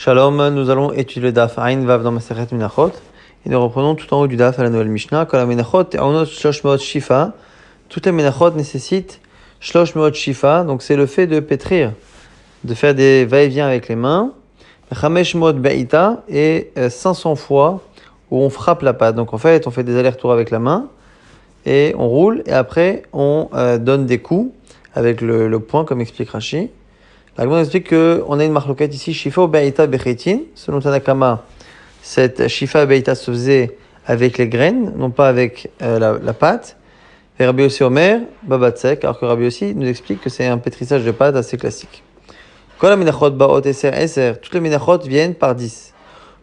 Shalom, nous allons étudier le Daf Ain Vav dans Masechet Menachot. Et nous reprenons tout en haut du Daf à la nouvelle Mishnah. Kol Menachot Te'onot Shlosh Meot Shifa. Toutes les Menachot nécessitent Shlosh Meot Shifa. Donc c'est le fait de pétrir, de faire des va-et-vient avec les mains. Chamesh Meot Be'ita et 500 fois où on frappe la pâte. Donc en fait, on fait des allers-retours avec la main et on roule. Et après, on donne des coups avec le poing, comme explique Rashi. La Gemara explique qu'on a une marloquette ici, Shifa ou Be'ita Bechetin. Selon Tanakama, cette Shifa Be'ita se faisait avec les graines, non pas avec la pâte. Et Rabbi Yossi Omer, Babatsek, alors que Rabbi Yossi nous explique que c'est un pétrissage de pâte assez classique. Kol minachot ba'ot eser. Toutes les minachot viennent par 10.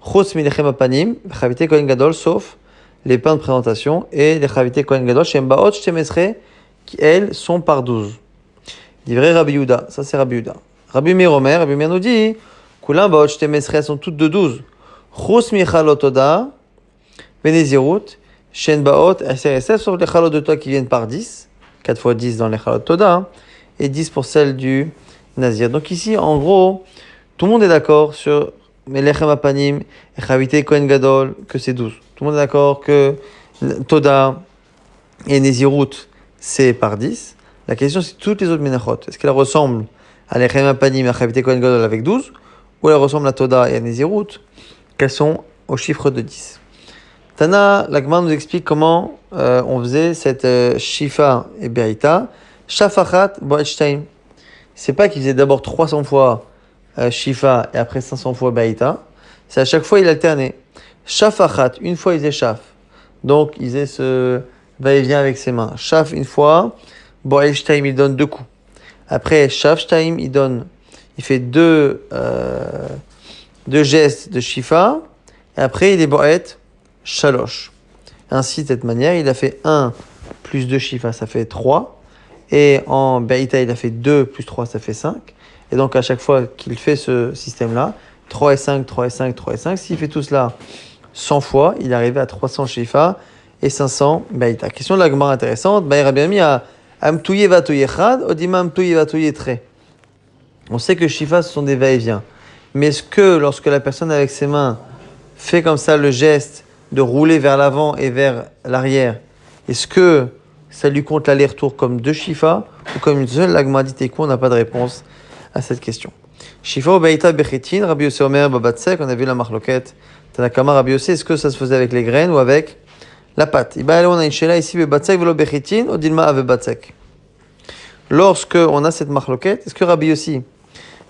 Chutz minechem apanim, chavite kohen gadol, sauf les pains de présentation, et les chavite kohen gadol, shem ba'ot shtemesre, qui elles sont par 12. Divrei Rabbi Yehuda, ça c'est Rabbi Yehuda. Rabbi Meir Omer, Rabbi Meir nous dit, Kulam ba'ot shtemesre sont toutes de 12. Chutz michalot toda, benezirut, shen ba'ot eser, sauf les chalot de toda qui viennent par 10, 4 fois 10 dans les chalot toda, et 10 pour celles du Nazir. Donc ici, en gros, tout le monde est d'accord sur Melechem Apanim et Chavite Kohen Gadol, que c'est 12. Tout le monde est d'accord que Toda et Nezirut, c'est par 10. La question, c'est toutes les autres Menachot. Est-ce qu'elles ressemblent à Lechem Apanim et à Chavite Kohen Gadol avec 12, ou elles ressemblent à Toda et à Nezirut, qu'elles sont au chiffre de 10. Tana, la Gemara nous explique comment on faisait cette Shifa et Be'ita. Shafachat Bo'etshtaim. C'est pas qu'il faisait d'abord 300 fois Shifa et après 500 fois Baïta. C'est à chaque fois il alternait. Shafachat, une fois il faisait Shaf. Donc il faisait ce va-et-vient avec ses mains. Shaf une fois, Bo'el Shtaim il donne 2 coups. Après Shaf Shtaim il fait deux gestes de Shifa. Et après il est Bo'et Shalosh. Ainsi de cette manière il a fait 1 plus 2 Shifa, ça fait 3. Et en Be'ita, il a fait 2 plus 3, ça fait 5. Et donc, à chaque fois qu'il fait ce système-là, 3 et 5, 3 et 5, 3 et 5, s'il fait tout cela 100 fois, il est arrivé à 300 Shifa et 500 Be'ita. Question de la Gemara intéressante. Rabbi a Amtouye Vatouye Chad, Odima Amtouye Vatouye Tre. On sait que Shifa, ce sont des va-et-vient. Mais est-ce que lorsque la personne avec ses mains fait comme ça le geste de rouler vers l'avant et vers l'arrière, est-ce que ça lui compte l'aller-retour comme 2 Shifa ou comme une seule? La Gemara dit Tekou, on n'a pas de réponse à cette question. Shifa ou Be'ita Bechetin, Rabbi Yossi Omer, Babatsek, on a vu la marloquette. Tanakama, Rabbi Yossi, est-ce que ça se faisait avec les graines ou avec la pâte? Iba, on a une shela ici, Babatsek, velo Bechetin, Odilma ave Batsek. Lorsque on a cette marloquette, est-ce que Rabbi Yossi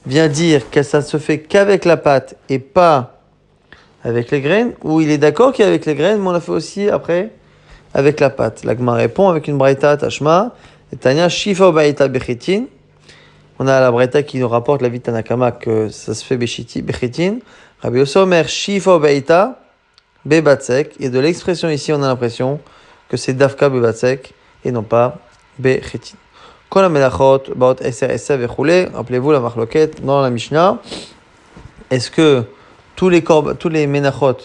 vient dire que ça se fait qu'avec la pâte et pas avec les graines, ou il est d'accord qu'avec les graines, mais on l'a fait aussi après avec la pâte? La Gemara répond avec une braïta tashma, et Tanya shifa baïta bechitin. On a la braïta qui nous rapporte la vie de Tanakama que ça se fait bechitin. Rabbi Yossi Omer shifa baïta bebatsek. Et de l'expression ici, on a l'impression que c'est dafka bebatsek et non pas bechitin. Kol ha-melachot baot eser eser vechule. Rappelez-vous la marloquette dans la Mishnah. Est-ce que tous les menachot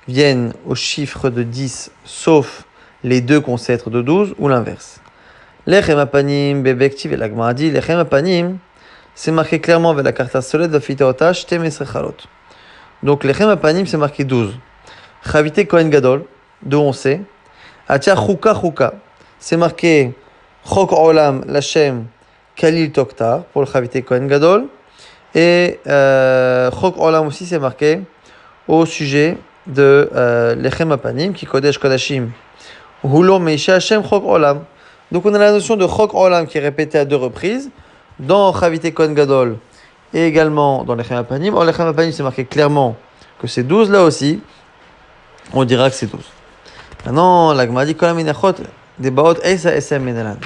viennent au chiffre de 10 sauf les 2 qu'on sait être de 12 ou l'inverse? Lechem apanim bebektiv et la Gemara dit lechem apanim, c'est marqué clairement avec la carte solide de fiteota shtem chalot. Donc lechem apanim c'est marqué 12. Chavite kohen gadol, d'où on sait. Atia chuka, c'est marqué chok olam lachem kalil toktar pour le chavite kohen gadol. Et chok olam aussi c'est marqué au sujet de lechem apanim qui kodesh kodashim. Hulo meisha Hashem chok olam. Donc on a la notion de chok olam qui est répétée à 2 reprises dans Chavite Kohen Gadol et également dans Lechem Apanim. Or Lechem Apanim c'est marqué clairement que c'est 12 là aussi. On dira que c'est 12. Maintenant la Gemara dit Kol ha-minachot des baot eisa esem menelan.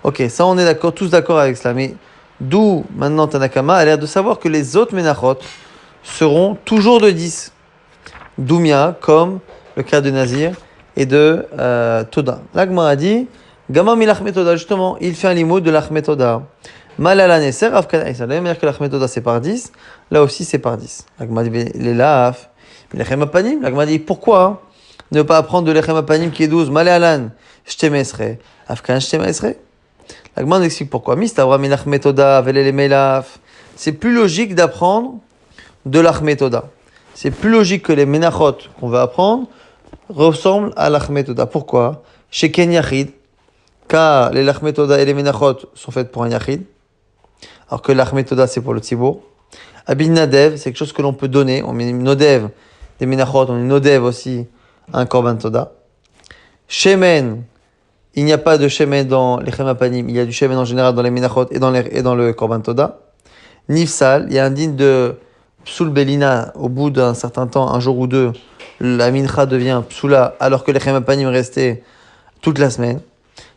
Ok, ça on est d'accord, tous d'accord avec cela. Mais d'où maintenant Tanakama a l'air de savoir que les autres menachot seront toujours de 10. Doumia comme le cas de Nazir et de Toda. La Gemara dit Gama milachme Toda, justement, il fait un limoud de l'achme Toda. Malala neser, afkan aïsa. De la même manière que l'achme Toda c'est par 10, là aussi c'est par 10. La Gemara dit les laf, lechem apanim. La Gemara dit pourquoi ne pas apprendre de lechem apanim qui est 12? Malalan shtemesre, afkan shtemesre. La Gemara nous explique pourquoi. Mistavra milachme Toda, velele melaf. C'est plus logique d'apprendre de l'Achmetoda. C'est plus logique que les Menachot qu'on va apprendre ressemblent à l'Achmetoda. Pourquoi? Chez Ken Yachid, car les Lachmetoda et les Menachot sont faites pour un Yachid, alors que l'Achmetoda c'est pour le Tzibour. Abin Nadev, c'est quelque chose que l'on peut donner. On met une Nodev des Menachot, on met une Nodev aussi à un Korban Toda. Shemen, il n'y a pas de Shemen dans les Chemapanim, il y a du Shemen en général dans les Menachot et dans le Korban Toda. Nifsal, il y a un digne de Psul Belina, au bout d'un certain temps, un jour ou deux, la Mincha devient Psula, alors que les Chemapanim restaient toute la semaine.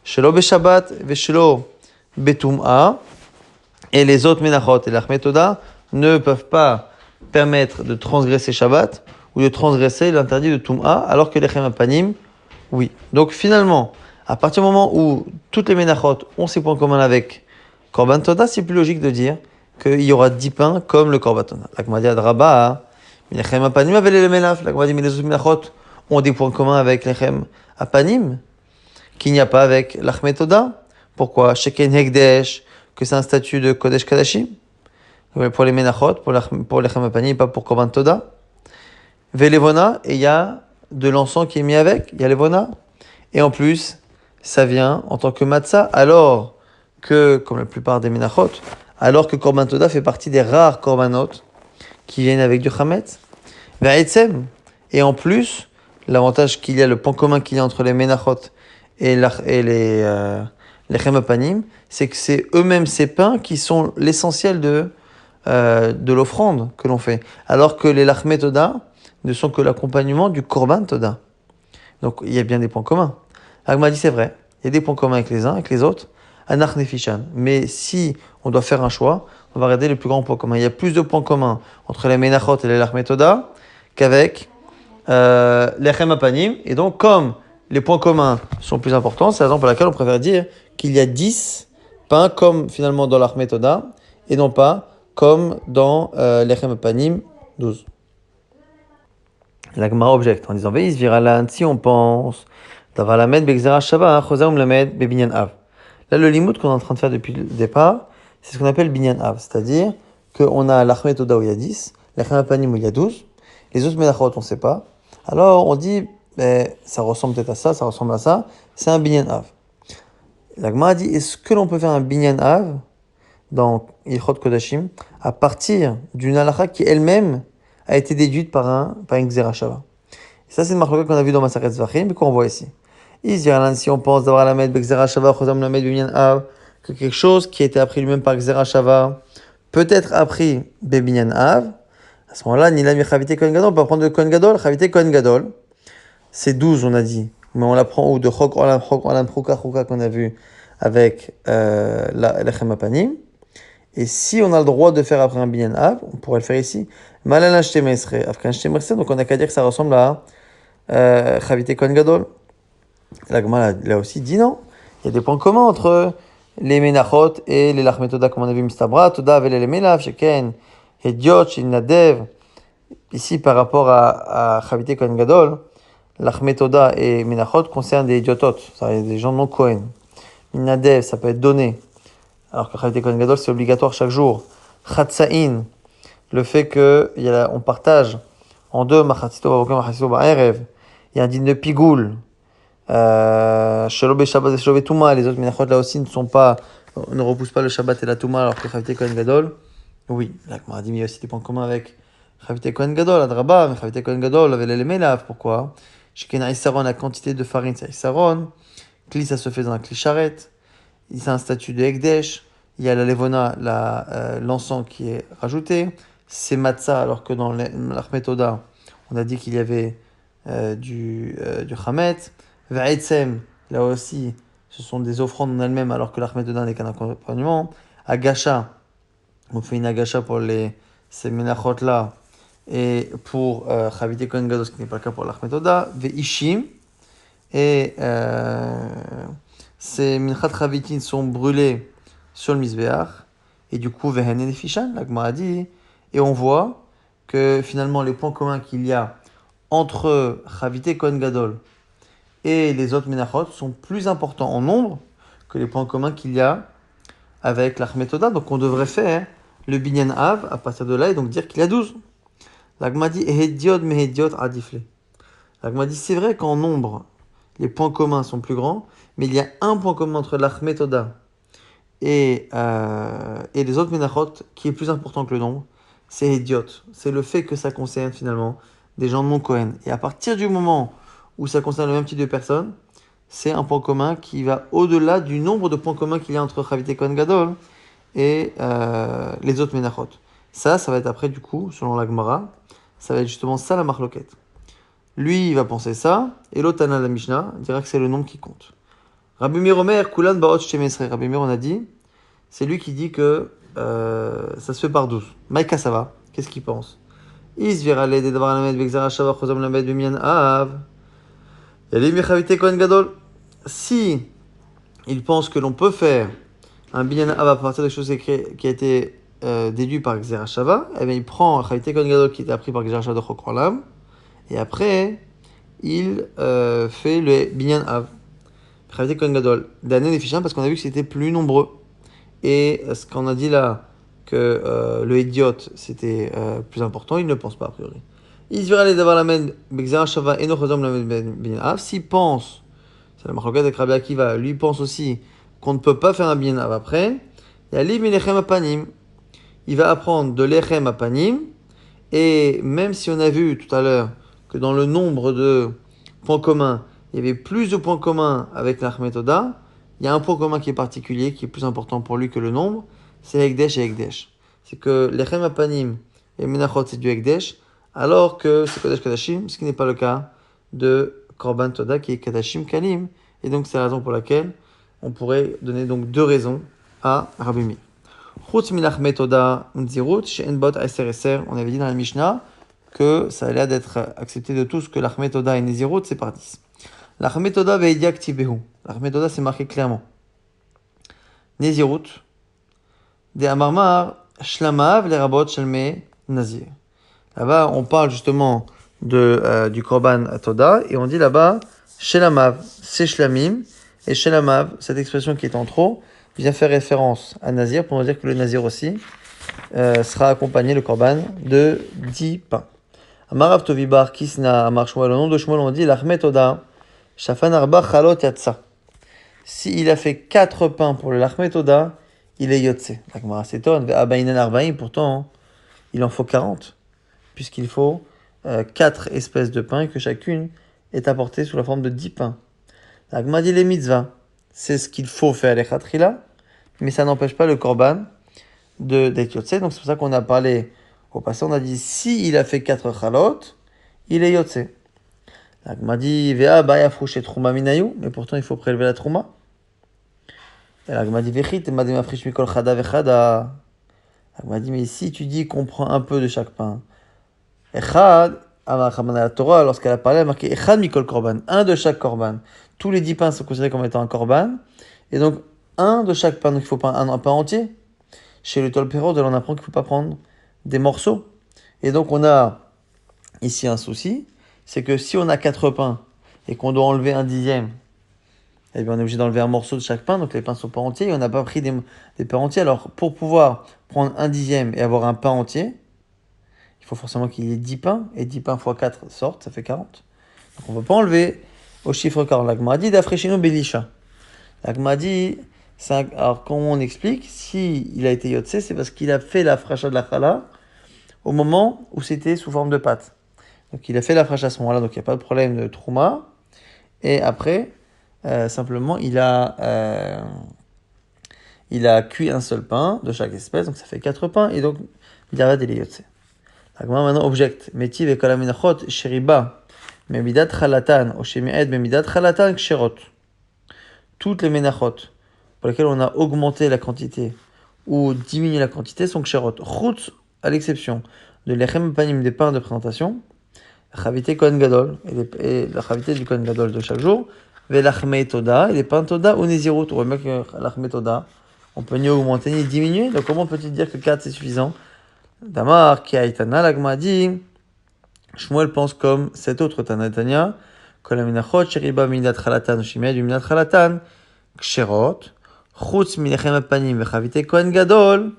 Shelo Beshabbat, Veshelo Betum'a, et les autres Menachot et l'Achmetoda ne peuvent pas permettre de transgresser Shabbat ou de transgresser l'interdit de Tum'a, alors que les Chemapanim, oui. Donc finalement, à partir du moment où toutes les Menachot ont ces points communs avec Korban Toda, c'est plus logique de dire qu'il y aura 10 pains comme le Korban Toda. La Gemara dit Adraba, les Chemapanim avaient les Melaf. La Gemara dit mais les autres Menachot ont des points communs avec les Chemapanim qu'il n'y a pas avec l'Achmetoda. Pourquoi? Sheken Hekdesh, que c'est un statut de Kodesh Kadashim. Pour les Menachot, pour les Chemapanim, pas pour Korban Toda. Velevona, et il y a de l'encens qui est mis avec, il y a levona. Et en plus, ça vient en tant que matzah, alors que, comme la plupart des Menachot, alors que Korban Toda fait partie des rares Korbanot qui viennent avec du Chametz. Ve'etzem. Et en plus, l'avantage qu'il y a, le point commun qu'il y a entre les Menachot et les Chemapanim, c'est que c'est eux-mêmes ces pains qui sont l'essentiel de l'offrande que l'on fait. Alors que les Lachmé Toda ne sont que l'accompagnement du Korban Toda. Donc il y a bien des points communs. Agma dit c'est vrai, il y a des points communs avec les uns, avec les autres. Anach Nefishan. Mais si on doit faire un choix, on va regarder les plus grands points communs. Il y a plus de points communs entre les Menachot et les Lachmé Toda qu'avec les Chemapanim. Et donc, comme les points communs sont plus importants, c'est la raison pour laquelle on préfère dire qu'il y a 10 pains comme finalement dans l'Lachmé Toda et non pas comme dans les Chemapanim 12. La Gemara objecte en disant Veis viralan, si on pense d'avoir la med begzera shava, chosaum la med bebinyan av. Là, le limout qu'on est en train de faire depuis le départ, c'est ce qu'on appelle binyan av, c'est-à-dire qu'on a l'Achmé Toda où il y a 10, les Chemapanim où il y a 12, les autres Menachot on ne sait pas. Alors on dit, ça ressemble peut-être à ça, ça ressemble à ça, c'est un binyan av. La Gemara dit, est-ce que l'on peut faire un binyan av dans Ilchot Kodashim à partir d'une halakha qui elle-même a été déduite par une Gzera Shava. Et ça, c'est une marque qu'on a vu dans Masachet Zvachim, mais qu'on voit ici. Si on pense d'avoir la med Gzera Shava, Chosam la med Binyan Av, que quelque chose qui a été appris lui-même par Gzera Shava peut être appris Bebinyan Av, à ce moment-là, Nila mi Chavite Kohen Gadol, on peut prendre de Kohen Gadol, Chavite Kohen Gadol. C'est 12, on a dit, mais on l'apprend ou de Chok Olam Chouka qu'on a vu avec la Chemapanim. Et si on a le droit de faire après un binyan av, on pourrait le faire ici. Malala shtemesre, afkan shtemesre, donc on n'a qu'à dire que ça ressemble à Chavite Kohen Gadol. La Gemara là aussi dit non. Il y a des points communs entre les Menachot et les Lachmé Toda, comme on a vu Mistabra, Toda, Avel et Melav, Sheken, Hediot, Nadev. Ici, par rapport à Chavite Kohen Gadol, Lachmé Toda et Menachot concernent des idiotot, c'est-à-dire des gens non Kohen. Nadev, ça peut être donné. Alors que Chavite Kohen Gadol, c'est obligatoire chaque jour. Chatsaïn, le fait qu'on partage en deux, Machatzito Bavokem, Machatzito Ba'erev, il y a un dîner de pigoul. Shelo Beshabbat et Shelo Betuma, les autres Menachot là aussi ne repoussent pas le Shabbat et la Touma, alors que Chavite Kohen Gadol, oui. Là, on a dit, mais il y a aussi des points communs avec Chavite Kohen Gadol, Adraba, mais Chavite Kohen Gadol, avec les Melav, pourquoi? Shekena Issaron, la quantité de farine, c'est Issaron. Kli, ça se fait dans un Kli Sharet. C'est un statut de Ekdesh. Il y a la levona, l'encens qui est rajouté. C'est matzah, alors que dans l'Achmé Toda, on a dit qu'il y avait du chametz. Ve'etzem, là aussi, ce sont des offrandes en elles-mêmes, alors que l'Achmé Toda n'est qu'un accompagnement. Agasha, on fait une agasha pour ces menachot-là, et pour Chavite Kohen Gadol, ce qui n'est pas le cas pour l'Achmé Toda. Ve'ishim, et ces minchat chavitin sont brûlés sur le misbéach, et du coup, vehen et fishan, la Gemara dit, et on voit que finalement les points communs qu'il y a entre Chavite Kohen Gadol et les autres menachot sont plus importants en nombre que les points communs qu'il y a avec l'Achmé Toda. Donc on devrait faire le binyan av à partir de là et donc dire qu'il y a 12. L'agma dit Ehediot mehediot adifle. L'agma dit c'est vrai qu'en nombre, les points communs sont plus grands, mais il y a un point commun entre l'achmetoda et les autres menachot qui est plus important que le nombre, c'est Ehediot. C'est le fait que ça concerne finalement des gens non Cohen. Et à partir du moment où ça concerne le même type de personnes, c'est un point commun qui va au-delà du nombre de points communs qu'il y a entre Chavite Kohen Gadol et les autres menachot. Ça va être après, du coup, selon la Gemara, ça va être justement ça la marloquette. Lui, il va penser ça, et l'autre Tana de la Mishnah dira que c'est le nombre qui compte. Rabbi Meir Omer, Kulan Baot Shemesre. Rabbi Meir, on a dit, c'est lui qui dit que ça se fait par 12. Maïka, ça va. Qu'est-ce qu'il pense? Is virale de davar lamed vexara shava chozam lamed b'minyan av. Yali mechavite kohen gadol. Si il pense que l'on peut faire un binyan av à partir des choses qui a été déduit par Xera Shava, eh bien il prend Chavite Kohen Gadol qui était appris par Xera Shava de Chokrolam, et après il fait le binyan av. Chavite Kohen Gadol d'année des fichiens parce qu'on a vu que c'était plus nombreux. Et ce qu'on a dit là, que le idiot c'était plus important, il ne pense pas a priori. Il se verra les d'avoir la main Xera Shava et Nochozom la binyan av. S'il pense, c'est la marloquette avec Rabbi Akiva, lui pense aussi qu'on ne peut pas faire un binyan av après, il y a l'im ilechem apanim. Il va apprendre de l'Echem à Panim, et même si on a vu tout à l'heure que dans le nombre de points communs, il y avait plus de points communs avec l'Achmetoda, il y a un point commun qui est particulier, qui est plus important pour lui que le nombre, c'est Ekdesh et Ekdesh. C'est que l'Echem à Panim et Menachot c'est du Ekdesh, alors que c'est Kodesh Kadashim, ce qui n'est pas le cas de Korban Toda qui est Kadashim Kalim, et donc c'est la raison pour laquelle on pourrait donner donc deux raisons à Rabbi Meir. On avait dit dans la Mishnah que ça a l'air d'être accepté de tous que l'Achmetoda et Nezirut c'est par 10. L'Achmetoda ve'edia ktibehu. L'Achmetoda c'est marqué clairement. Nezirut de Amarmar Shlamav les rabot Shelme Nazir. Là-bas on parle justement du Korban Toda et on dit là-bas Shelamav c'est Shlamim et Shelamav cette expression qui est en trop vient faire référence à Nazir pour nous dire que le Nazir aussi sera accompagné, le Korban, de 10 pains. Amarav Tovibar Kisna Amar Shmuel, au nom de Shmuel, on dit l'Achmetoda, Shafan Arba Chalot Yatsa. S'il a fait 4 pains pour le l'Achmetoda, il est Yotse. L'Agmara s'étonne, Ve'abaïnan Arbaïm, pourtant, il en faut 40, puisqu'il faut 4 espèces de pains et que chacune est apportée sous la forme de 10 pains. L'Agmara dit les mitzvahs. C'est ce qu'il faut faire les khatrila, mais ça n'empêche pas le korban d'être yotse. Donc c'est pour ça qu'on a parlé au passé, on a dit si il a fait 4 chalot, il est yotse. La Gemara dit vea baya frouché trouma minayu, mais pourtant il faut prélever la trouma. Et la Gemara dit vechit madem afrish mikol chada vechada. La Gemara dit mais si tu dis qu'on prend un peu de chaque pain, echad la Torah, lorsqu'elle a parlé, elle a marqué Echad Mikol Korban, un de chaque Korban. Tous les 10 pains sont considérés comme étant un Korban. Et donc, un de chaque pain, donc il faut pas un pain entier. Chez le Tolperot, on apprend qu'il ne faut pas prendre des morceaux. Et donc, on a ici un souci, c'est que si on a 4 pains et qu'on doit enlever un dixième, eh bien, on est obligé d'enlever un morceau de chaque pain, donc les pains ne sont pas entiers, et on n'a pas pris des pains entiers. Alors, pour pouvoir prendre un dixième et avoir un pain entier, il faut forcément qu'il y ait 10 pains, et 10 pains x 4 sortent, ça fait 40. Donc on ne peut pas enlever au chiffre 40. L'Agma dit d'Afreshino Belisha. L'Agma dit, alors comment on explique, si il a été yotse, c'est parce qu'il a fait la fracha de la chala au moment où c'était sous forme de pâte. Donc il a fait la fracha à ce moment-là, donc il n'y a pas de problème de trouma. Et après, simplement, il a cuit un seul pain de chaque espèce, donc ça fait 4 pains, et donc il a des yotse. L'Agma maintenant objecte. Métiv et kolaminachot sheriba memidat chalatan ou shemi'ed memidat chalatan ksherot. Toutes les menachot pour lesquelles on a augmenté la quantité ou diminué la quantité sont ksherot. Chutz à l'exception de l'echem panim des pains de présentation, la chavité kohen gadol et la chavité du kohen gadol de chaque jour, ve l'achmei toda et les pains toda ou nezirut. On remarque que l'achmei toda, on peut ni augmenter ni diminuer. Donc comment peut-il dire que 4 c'est suffisant? Damar, qui a Itana, l'Agma dit, Shmuel pense comme cet autre Tanatania, Kolaminachot, Sheriba, Minat Chalatan, Shimed, Minat Chalatan, Ksherot, Chutz, Minechem Apanim, Vechavite Kohen Gadol,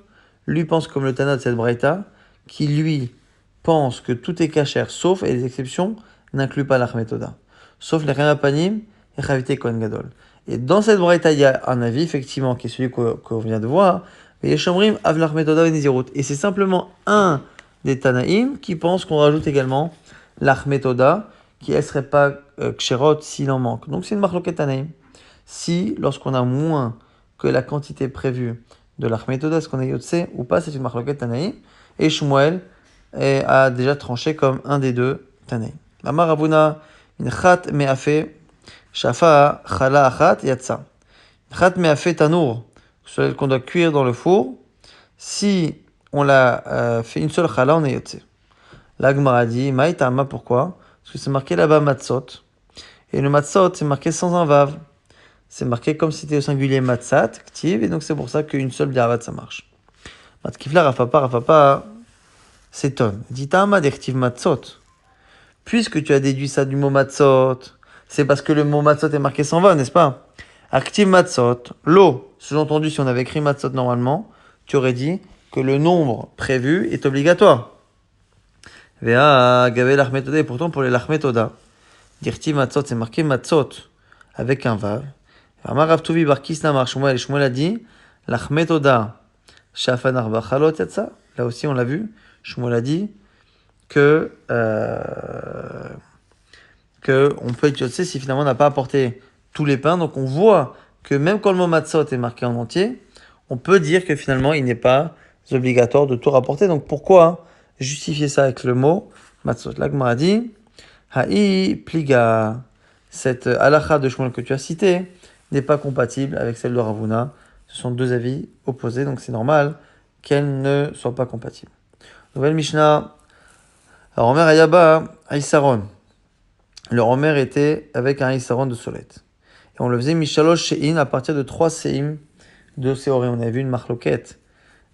lui pense comme le Tana de cette Braïta, qui lui pense que tout est kasher, sauf, et les exceptions n'incluent pas l'achmetoda. Sauf les remapanim et chavite kohen gadol. Et dans cette braïta, il y a un avis, effectivement, qui est celui qu'on vient de voir, mais les shomrim av l'achmetoda venizirut. Et c'est simplement un des tanaïm qui pense qu'on rajoute également l'achmetoda, qui elle serait pas ksherot s'il en manque. Donc c'est une marloquet tanaïm. Si, lorsqu'on a moins que la quantité prévue de l'achmetoda, est-ce qu'on est yotse ou pas, c'est une marloquet tanaïm. Et Shmuel a déjà tranché comme un des deux tanaïm. Amar Ravuna, une chat me'afé, shafa chala achat yatsa. Chat me'afé tanour, celle qu'on doit cuire dans le four. Si on l'a fait une seule chala, on est yotse. La Gemara dit, maïtama, pourquoi? Parce que c'est marqué là-bas matzot. Et le matzot, c'est marqué sans un vav. C'est marqué comme si c'était au singulier matzat, ktiv, et donc c'est pour ça qu'une seule biavat ça marche. Matkifla, Rafapa s'étonne. Dit Tama d'ertiv matzot. Puisque tu as déduit ça du mot matzot, c'est parce que le mot matzot est marqué sans vav, n'est-ce pas? Active matzot, l'eau. Sous-entendu, si on avait écrit matzot normalement, tu aurais dit que le nombre prévu est obligatoire. Vea gavé l'achmetoda, et pourtant pour les l'achmetoda, dirti matzot, c'est marqué matzot avec un vav. Amar Rav Tuvi bar Kisna mar Shmuel, et Shmuel a dit l'achmetoda shafan arba chalot yatsa. Là aussi on l'a vu, Shmuel a dit que on peut être yotzé si finalement on n'a pas apporté tous les pains. Donc on voit que même quand le mot matzot est marqué en entier, on peut dire que finalement il n'est pas obligatoire de tout rapporter. Donc pourquoi justifier ça avec le mot matzot? La Gemara dit ha'i pliga, cette halakha de Shmuel que tu as citée n'est pas compatible avec celle de Ravuna. Ce sont deux avis opposés, donc c'est normal qu'elles ne soient pas compatibles. Nouvelle Mishnah. Alors, Omer Ayaba, Aïsaron. Le Omer était avec un Aïsaron de Solette. Et on le faisait Mishalosh Shein à partir de 3 Seim de Séoré. On avait vu une marloquette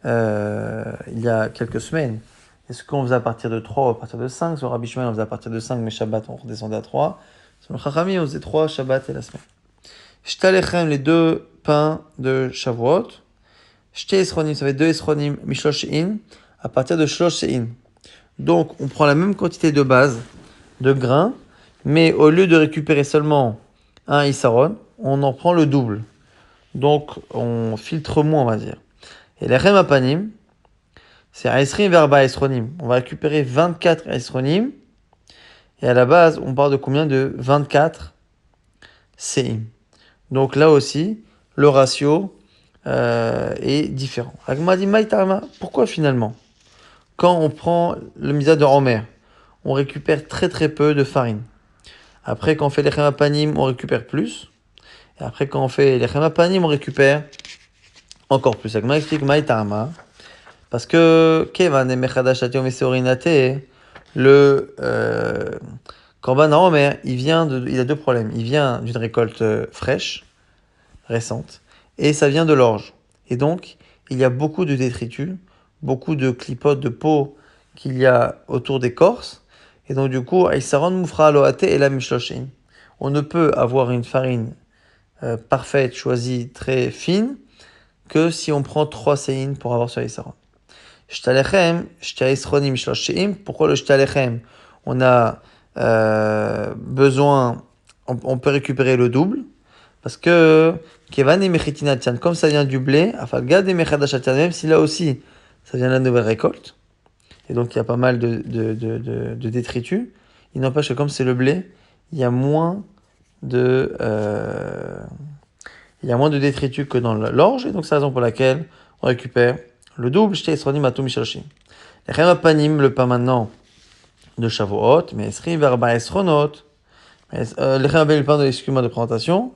il y a quelques semaines. Est-ce qu'on faisait à partir de 3 ou à partir de 5? Sur Rabbi Shmuel, on faisait à partir de 5, mais Shabbat, on redescendait à 3. Sur le Chachami, on faisait 3 Shabbat et la semaine. Shtalechem, les deux pains de Shavuot. Shte Esronim, ça fait 2 Esronim, Mishlosh Shein, à partir de Shlosh Shein. Donc, on prend la même quantité de base, de grains, mais au lieu de récupérer seulement un Isaron, on en prend le double. Donc, on filtre moins, on va dire. Et les Remapanim, c'est Aesrim verba Esronim. On va récupérer 24 Esronim. Et à la base, on parle de combien? De 24 Seim. Donc là aussi, le ratio est différent. Agma dit Maïtama, pourquoi finalement? Quand on prend le misa de Omer, on récupère très très peu de farine. Après, quand on fait les Remapanim, on récupère plus. Et après, quand on fait les Remapanim, on récupère encore plus. Agma explique Maïtama. Parce que Kevan et Mechadash Atiom et Seorinate, le Korban Omer, il a deux problèmes. Il vient d'une récolte fraîche, récente, et ça vient de l'orge. Et donc, il y a beaucoup de détritus, beaucoup de clipotes de peau qu'il y a autour d'écorce. Et donc, du coup, Aïsaron Moufra Aloate et la Mishloshin. On ne peut avoir une farine parfaite, choisie, très fine, que si on prend 3 séines pour avoir ce Aïsaron. Shtalechem, Shtaesronim, Shloshim. Pourquoi le Shtalechem? On a besoin, on peut récupérer le double. Parce que Kevan et Mechitinatian, comme ça vient du blé, Afalgad et Mechadashatian, même si là aussi ça vient de la nouvelle récolte, et donc il y a pas mal de détritus, il n'empêche que comme c'est le blé, il y a moins de détritus que dans l'orge, et donc c'est la raison pour laquelle on récupère le double. J'étais Esronim Atum Mishaloshim. Les Remapanim, le pain maintenant de Shavuot, mais Esri Verba Esronot, les Remapanim, le pain de l'excuse-moi de présentation.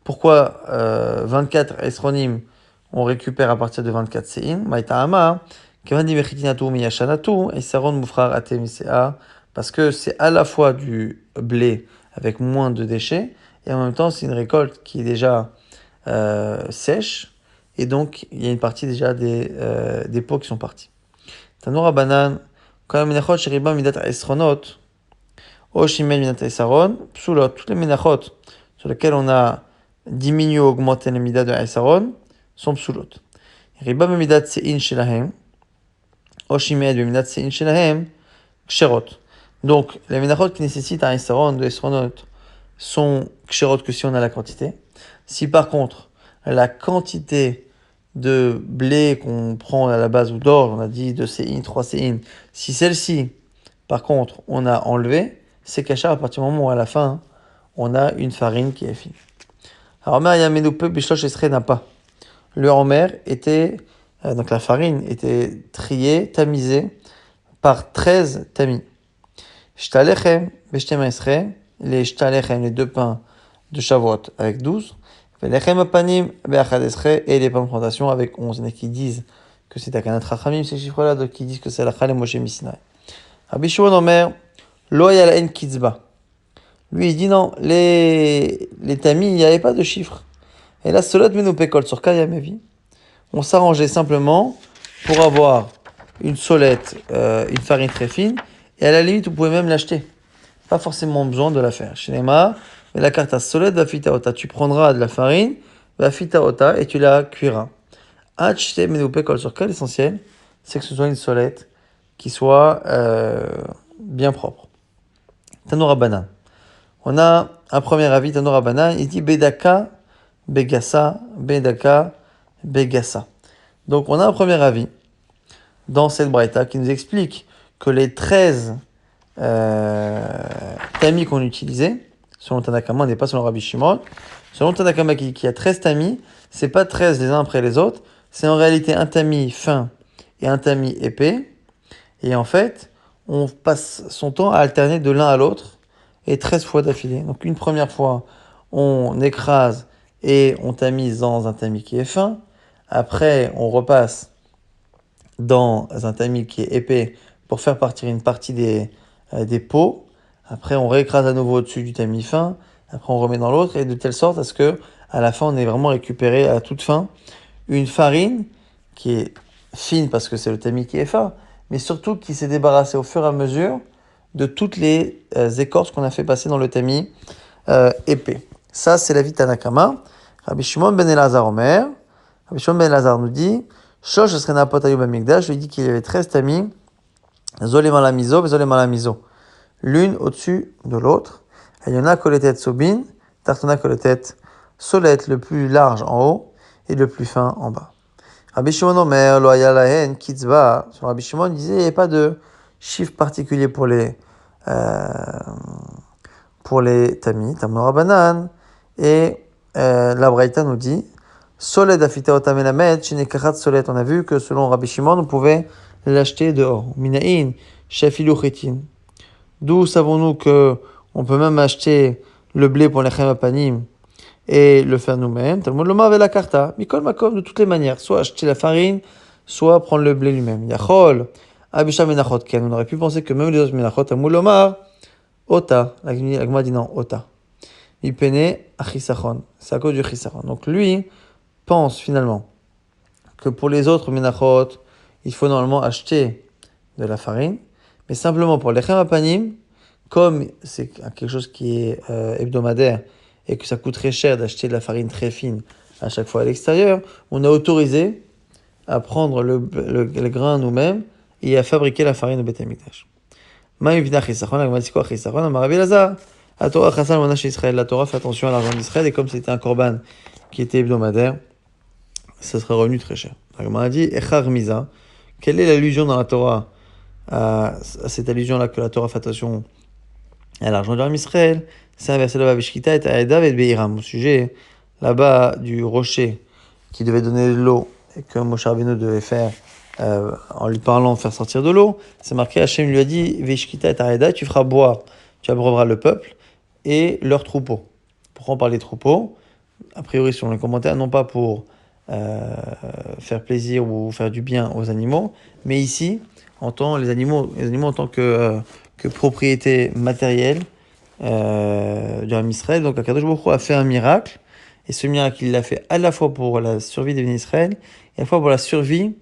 Pourquoi 24 Esronim, on récupère à partir de 24 Sein? Maïta'ama, Kevandi Mechitinatu Miyashanatu, Esaron Moufrar Atemisea, parce que c'est à la fois du blé avec moins de déchets, et en même temps c'est une récolte qui est déjà sèche, et donc il y a une partie déjà des pots qui sont partis. Tanoura Banan, quand menachot sheriba midat esronot, o shimel midat esaron, psulot, toutes les menachot sur lesquelles on a diminué ou augmenté les midat de esaron sont psulot. Riba midat sein shelahem, o shimel midat sein shelahem, ksherot. Donc, les menachot qui nécessitent un esron, deux esronot, sont ksherot que si on a la quantité. Si par contre, la quantité de blé qu'on prend à la base ou d'orge, on a dit 2 séines, 3 séines, si celle-ci, par contre, on a enlevé, c'est kachar à partir du moment où à la fin, on a une farine qui est fine. Alors, Omer Yamenoupe Bishlosh Esrei n'a pas. Le Omer était, donc la farine était triée, tamisée par 13 tamis. Shtalechem Beshtem Esrei, les shtalechem, les 2 pains de Shavuot avec 12. Lechem Apanim Be'achad Esrei, et les pains de plantation avec 11. Il y en a qui disent que c'est Takanat Rachamim, ces chiffres-là, d'autres qui disent que c'est la Chale Moshe Misinaï. Rabbi Shimon Omer, Lo Yalaen Kitzba. Lui, il dit non, les tamis, il n'y avait pas de chiffres. Et là, Solot Menopekol sur Kayamevi, on s'arrangeait simplement pour avoir une solette, une farine très fine, et à la limite, vous pouvez même l'acheter. Pas forcément besoin de la faire. Chez Nema, mais la carte à solette va fitaota. Tu prendras de la farine, va fitaota, et tu la cuiras. Hachte Menopekol sur Kal, l'essentiel, c'est que ce soit une solette qui soit bien propre. Tanoura Banan. On a un premier avis, Tanoura Banan, il dit Bedaka, Begassa, Bedaka, Begassa. Donc on a un premier avis dans cette braïta qui nous explique que les 13 tamis qu'on utilisait, selon Tanakama, on n'est pas selon Rabbi Shimon, selon Tanakama qui a 13 tamis, c'est pas 13 les uns après les autres, c'est en réalité un tamis fin et un tamis épais, et en fait, on passe son temps à alterner de l'un à l'autre, et 13 fois d'affilée. Donc une première fois, on écrase et on tamise dans un tamis qui est fin. Après, on repasse dans un tamis qui est épais pour faire partir une partie des pots. Après, on réécrase à nouveau au-dessus du tamis fin. Après, on remet dans l'autre, et de telle sorte à ce que, à la fin, on ait vraiment récupéré à toute fin une farine qui est fine parce que c'est le tamis qui est fin, mais surtout qui s'est débarrassé au fur et à mesure de toutes les écorces qu'on a fait passer dans le tamis épais. Ça, c'est la vie de Tanakama. Rabbi Shimon ben Elazar Omer. Rabbi Shimon ben Elazar nous dit, Shosh serait Napot Ayub Amigdash, lui dit qu'il y avait 13 tamis, Zolem ala mizo, Zolem ala mizo, l'une au-dessus de l'autre. Et il y en a koletet sobin, tartona koletet solet, le plus large en haut et le plus fin en bas. Rabbi Shimon Omer, lo haya lahen kitzba. Sur Rabbi Shimon, il disait, il n'y avait pas de chiffre particulier pour les tamis, Tamnora Banan, et la Braïta nous dit Soled afita otamenamet, shinekachat soled. On a vu que selon Rabbi Shimon, on pouvait l'acheter dehors. Minaïn, shafilu chetin. D'où savons-nous que on peut même acheter le blé pour les chemapanim et le faire nous-mêmes. Talmud lomar ve la karta, mikol makom, de toutes les manières. Soit acheter la farine, soit prendre le blé lui-même. Yachol, abisha menachot ken. On aurait pu penser que même les autres menachot, Talmud lomar, ota. La Gemara dit non, ota. Ipene achisachon. C'est à cause du chisachon. Donc lui pense finalement que pour les autres menachot, il faut normalement acheter de la farine, mais simplement pour les chemapanim, comme c'est quelque chose qui est hebdomadaire et que ça coûte très cher d'acheter de la farine très fine à chaque fois à l'extérieur, on a autorisé à prendre le grain nous-mêmes et à fabriquer la farine au Beth Amikdash. La Torah fait attention à l'argent d'Israël, et comme c'était un korban qui était hebdomadaire, ça serait revenu très cher. La Gemara dit, Echar Misa, quelle est l'allusion dans la Torah à cette allusion-là que la Torah fait attention à l'argent d'Israël? C'est un verset là-bas, Vishkita et Aedav et Beiram, au sujet là-bas du rocher qui devait donner de l'eau et que Moshe Rabbeinu devait faire en lui parlant, faire sortir de l'eau. C'est marqué, Hachem lui a dit, Vishkita et Aedav, tu feras boire, tu abreuveras le peuple et leurs troupeaux. Pourquoi on parle des troupeaux? A priori, selon les commentaires, non pas pour faire plaisir ou faire du bien aux animaux, mais ici, les animaux en tant que propriété matérielle du Ham Israël. Donc Akadosh Baruch Hu a fait un miracle, et ce miracle il l'a fait à la fois pour la survie des bénis Israël et à la fois pour la survie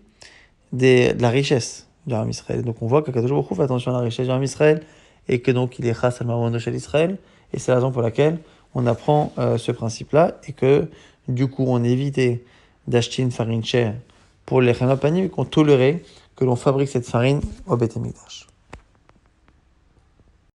de la richesse du Ham Israël. Donc on voit qu'Akadosh Baruch Hu fait attention à la richesse du Ham Israël et que donc il est chas al maron de Israël, et c'est la raison pour laquelle on apprend ce principe-là, et que du coup on évitait d'acheter une farine chère pour les chemapanim et qu'on tolérait que l'on fabrique cette farine au Beth Amikdash.